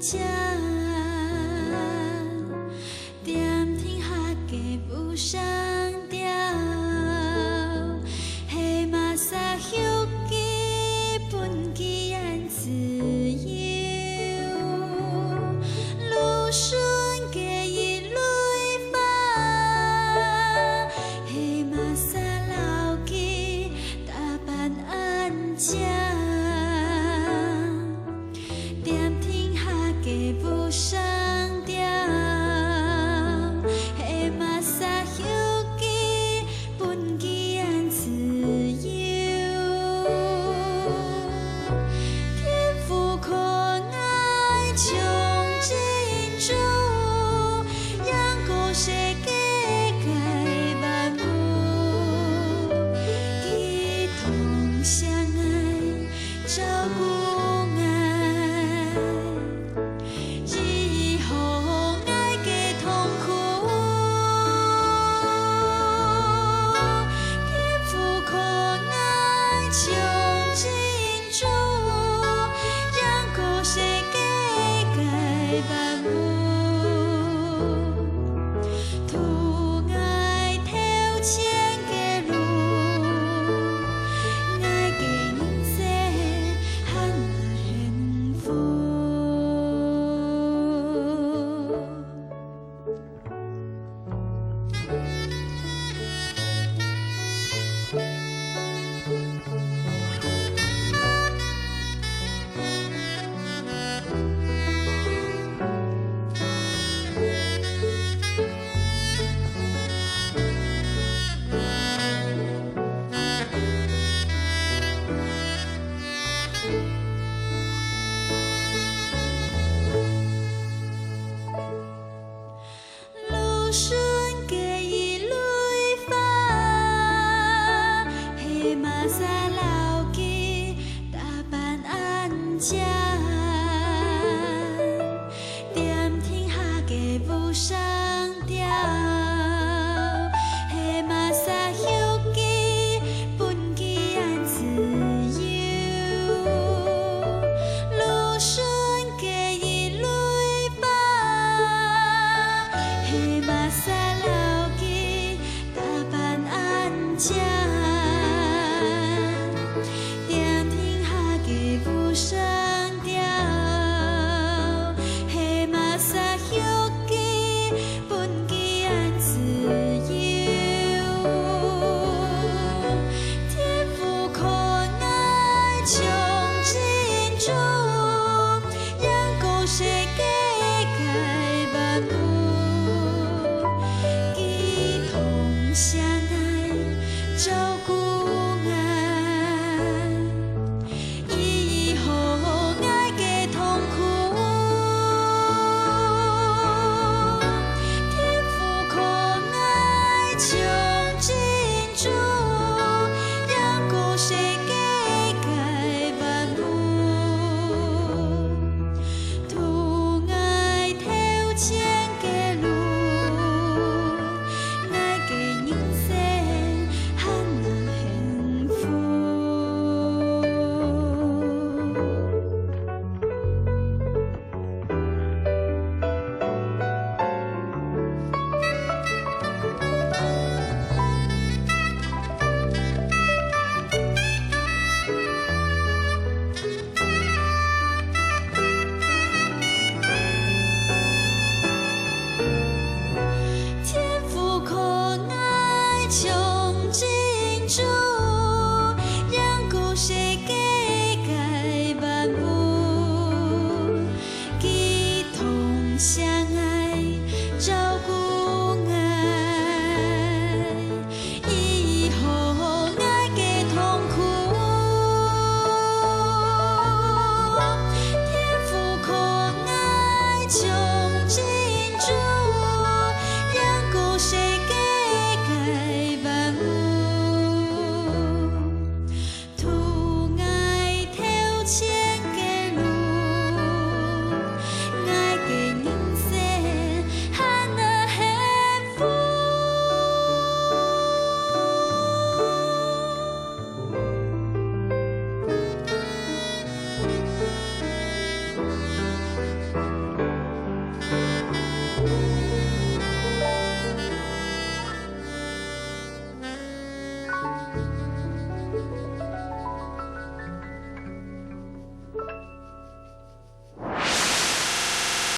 食，踮天下计不上调，黑马撒休基本基安自由，路顺计一累发，黑马撒老基打扮安家。计不上调，黑马撒休基本基安自由，天父可爱穷尽处，让故世界改万物，一同相爱照顾。顺计一累发，黑马撒老基打扮安家，踮天下计不上调，黑马撒休基本基安自由，路顺计一累发，黑马撒老基打扮安家，踮天下计不上调，黑马撒休基本基安自由，天父可爱穷尽处，让故世